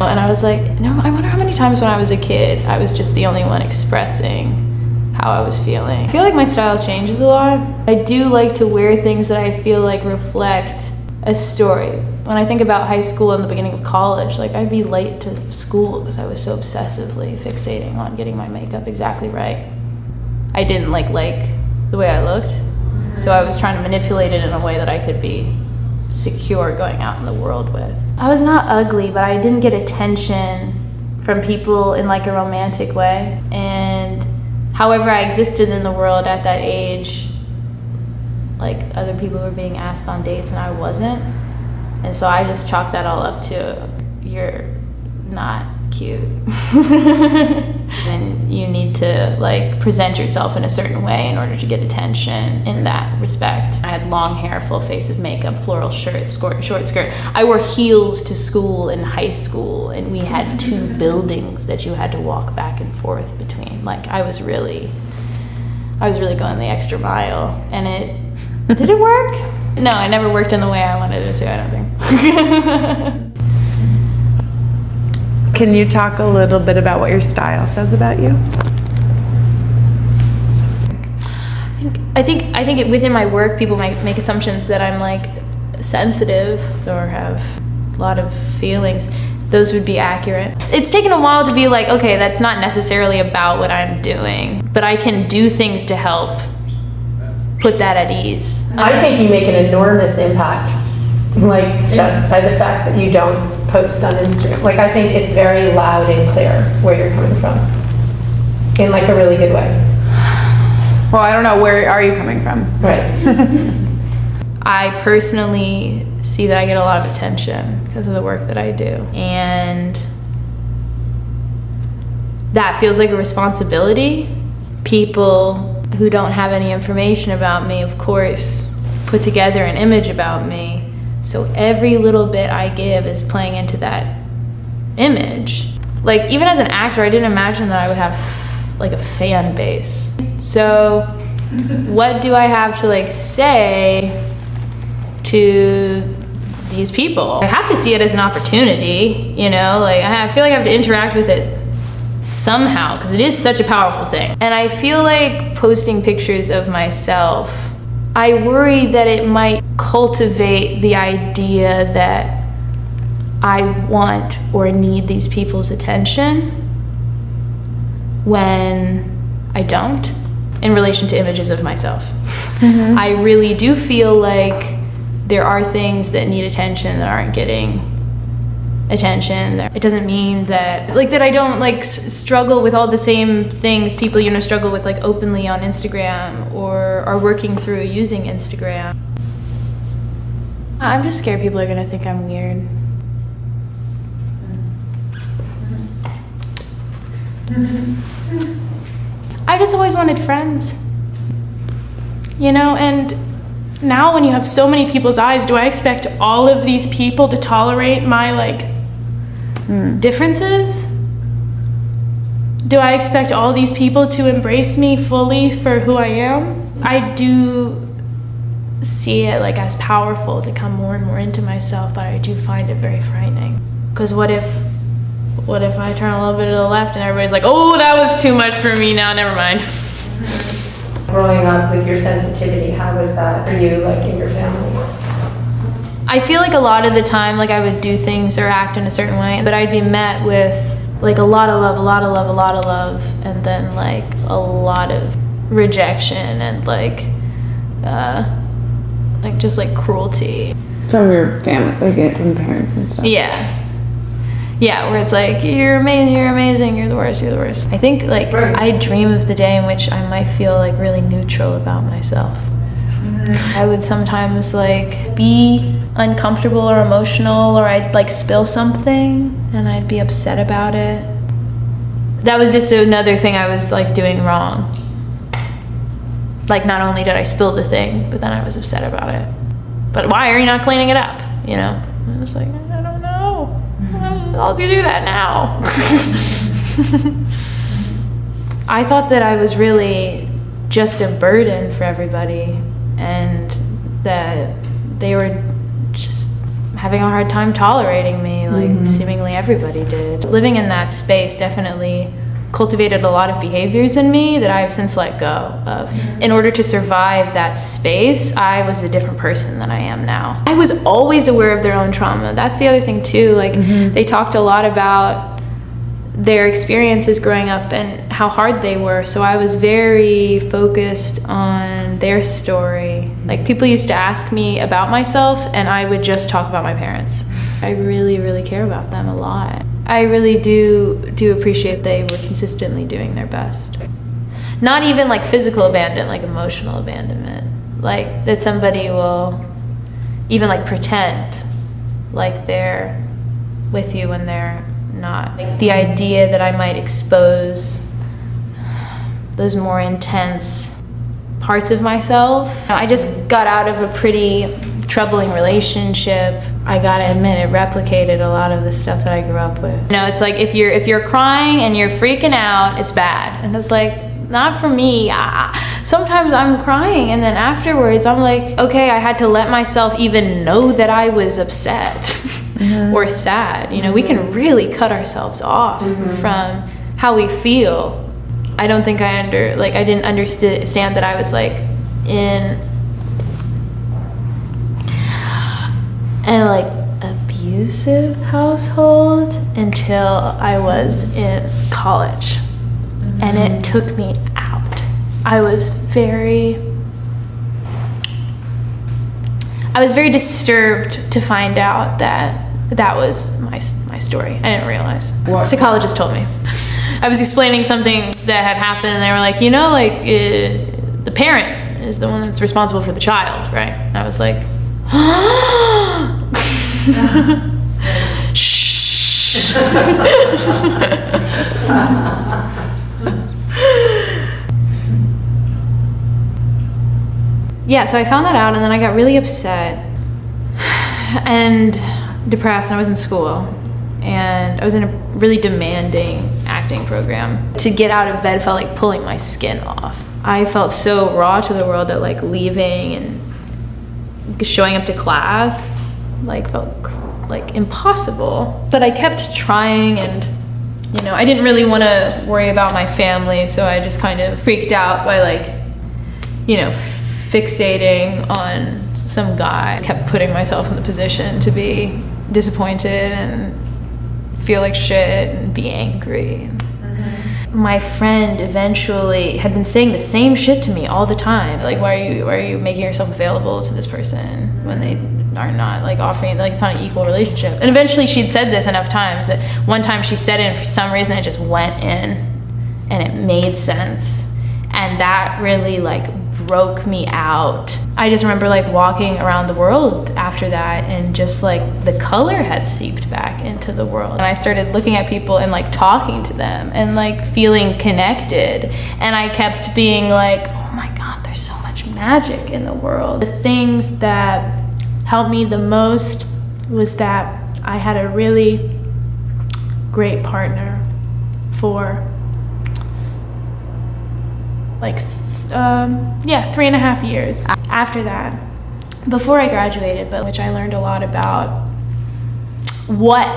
And I was like, no, I wonder how many times when I was a kid, I was just the only one expressing how I was feeling. I feel like my style changes a lot. I do like to wear things that I feel like reflect a story. When I think about high school and the beginning of college, like I'd be late to school because I was so obsessively fixating on getting my makeup exactly right. I didn't like the way I looked, so I was trying to manipulate it in a way that I could be secure going out in the world with. I was not ugly, but I didn't get attention from people in like a romantic way. And however I existed in the world at that age, like other people were being asked on dates and I wasn't. And so I just chalked that all up to, you're not cute. And you need to like present yourself in a certain way in order to get attention in that respect. I had long hair, full face of makeup, floral shirt, short skirt. I wore heels to school in high school, and we had 2 buildings that you had to walk back and forth between. Like I was really going the extra mile. And did it work? No, it never worked in the way I wanted it to, I don't think. Can you talk a little bit about what your style says about you? I think within my work, people might make assumptions that I'm like sensitive or have a lot of feelings. Those would be accurate. It's taken a while to be like, okay, that's not necessarily about what I'm doing, but I can do things to help put that at ease. I think you make an enormous impact, like just by the fact that you don't post on Instagram. Like I think it's very loud and clear where you're coming from, in like a really good way. Well, I don't know, where are you coming from? Right. I personally see that I get a lot of attention because of the work that I do. And that feels like a responsibility. People who don't have any information about me, of course, put together an image about me. So every little bit I give is playing into that image. Like even as an actor, I didn't imagine that I would have like a fan base. So what do I have to like say to these people? I have to see it as an opportunity, you know, like I feel like I have to interact with it somehow because it is such a powerful thing. And I feel like posting pictures of myself, I worry that it might cultivate the idea that I want or need these people's attention when I don't, in relation to images of myself. Mm-hmm. I really do feel like there are things that need attention that aren't getting attention. It doesn't mean that that I don't like struggle with all the same things people struggle with like openly on Instagram or are working through using Instagram. I'm just scared people are gonna think I'm weird. I just always wanted friends, you know, and now when you have so many people's eyes, do I expect all of these people to tolerate my differences? Do I expect all these people to embrace me fully for who I am? I do see it like as powerful to come more and more into myself, but I do find it very frightening. Because what if I turn a little bit to the left and everybody's like, oh, that was too much for me now, never mind. Growing up with your sensitivity, how was that for you, like in your family? I feel like a lot of the time, like I would do things or act in a certain way, but I'd be met with like a lot of love, and then like a lot of rejection and like just like cruelty. From your family, like from parents and stuff. Yeah, where it's like, you're amazing, you're the worst. I think like I dream of the day in which I might feel like really neutral about myself. I would sometimes like be uncomfortable or emotional, or I'd like spill something and I'd be upset about it. That was just another thing I was like doing wrong. Like not only did I spill the thing, but then I was upset about it. But why are you not cleaning it up? You know? I was like, I don't know. I'll do that now. I thought that I was really just a burden for everybody and that they were just having a hard time tolerating me, like seemingly everybody did. Living in that space definitely cultivated a lot of behaviors in me that I've since let go of. In order to survive that space, I was a different person than I am now. I was always aware of their own trauma. That's the other thing too. Like they talked a lot about their experiences growing up and how hard they were. So I was very focused on their story. Like people used to ask me about myself and I would just talk about my parents. I really, really care about them a lot. I really do appreciate they were consistently doing their best. Not even like physical abandonment, like emotional abandonment. Like that somebody will even like pretend like they're with you when they're not. Like the idea that I might expose those more intense parts of myself. I just got out of a pretty troubling relationship. I gotta admit, it replicated a lot of the stuff that I grew up with. You know, it's like if you're crying and you're freaking out, it's bad. And it's like, not for me. Sometimes I'm crying and then afterwards I'm like, okay, I had to let myself even know that I was upset or sad. You know, we can really cut ourselves off from how we feel. I don't think I didn't understand that I was like in a like abusive household until I was in college. And it took me out. I was very disturbed to find out that was my story. I didn't realize. What? A psychologist told me. I was explaining something that had happened and they were like, you know, like the parent is the one that's responsible for the child, right? And I was like, shh. Yeah, so I found that out and then I got really upset and depressed and I was in school and I was in a really demanding acting program. To get out of bed felt like pulling my skin off. I felt so raw to the world that like leaving and showing up to class like felt like impossible. But I kept trying and you know, I didn't really want to worry about my family, so I just kind of freaked out by like, you know, fixating on some guy. I kept putting myself in the position to be disappointed and feel like shit and be angry. My friend eventually had been saying the same shit to me all the time. Like, why are you making yourself available to this person when they are not like offering, like it's not an equal relationship. And eventually she'd said this enough times that one time she said it and for some reason it just went in and it made sense. And that really like broke me out. I just remember like walking around the world after that and just like the color had seeped back into the world. And I started looking at people and like talking to them and like feeling connected. And I kept being like, oh my God, there's so much magic in the world. The things that helped me the most was that I had a really great partner for like 3.5 years after that, before I graduated, but which I learned a lot about what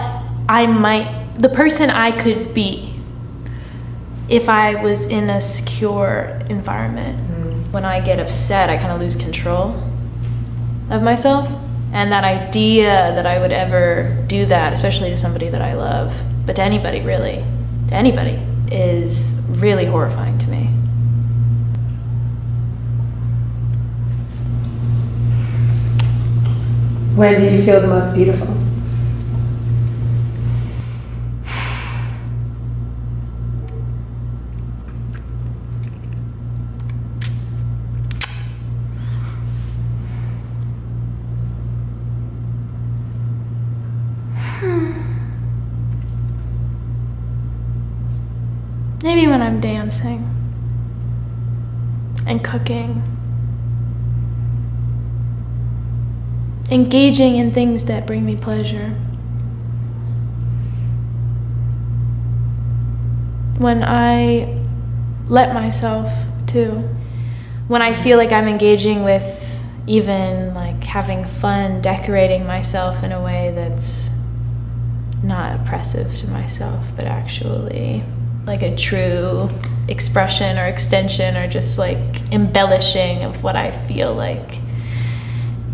the person I could be if I was in a secure environment. When I get upset, I kind of lose control of myself. And that idea that I would ever do that, especially to somebody that I love, but to anybody really, is really horrifying to me. When do you feel the most beautiful? Maybe when I'm dancing and cooking. Engaging in things that bring me pleasure. When I let myself to. When I feel like I'm engaging with even like having fun decorating myself in a way that's not oppressive to myself, but actually like a true expression or extension or just like embellishing of what I feel like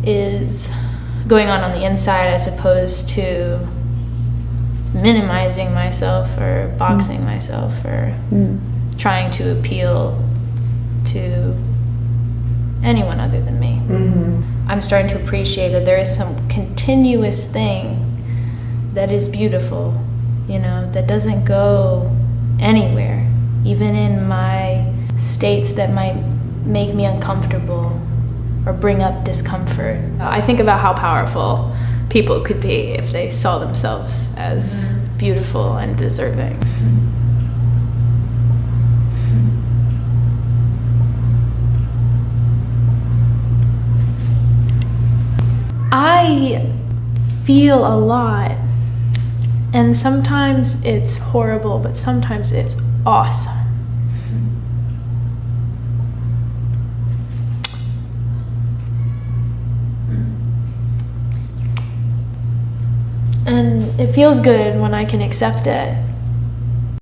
is going on the inside, as opposed to minimizing myself or boxing myself or trying to appeal to anyone other than me. I'm starting to appreciate that there is some continuous thing that is beautiful, you know, that doesn't go anywhere, even in my states that might make me uncomfortable or bring up discomfort. I think about how powerful people could be if they saw themselves as beautiful and deserving. I feel a lot, and sometimes it's horrible, but sometimes it's awesome. And it feels good when I can accept it.